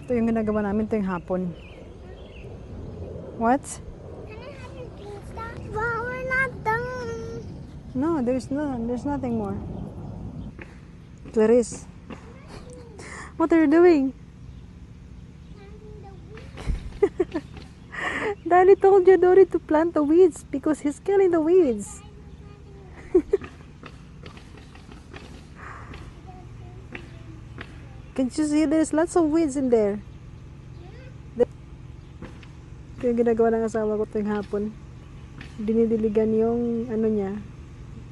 Ito yung ginagawa namin tuwing hapon. What? Well, we're not done. No, there's nothing more. Clarice, what are you doing? Daddy told you Dory to plant the weeds because he's killing the weeds. Can't you see there's lots of weeds in there? Ito yung ginagawa ng asawa ko tuwing hapon. Dinidiligan yung ano niya,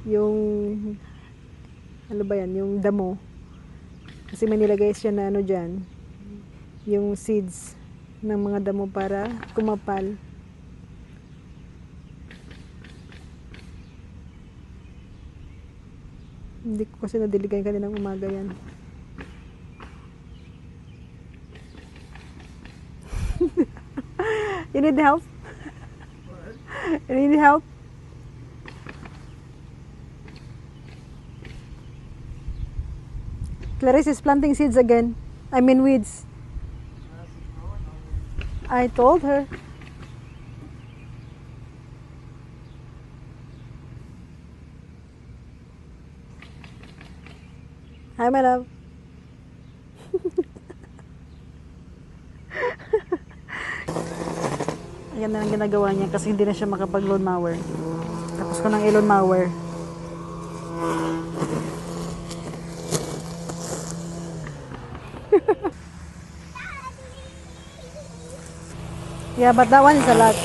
yung ano ba yan, yung damo. Kasi may nilagay siya na ano dyan, yung seeds ng mga damo para kumapal. Hindi ko kasi nadiligan kaninang umaga yan. You need help? You need help? Clarice is planting seeds again. I mean weeds. I told her. Hi, my love. Ayan na ang ginagawa niya kasi hindi na siya makapag-lawn mower. Tapos ko ng i-lawn mower. Yeah, but that one is a lot.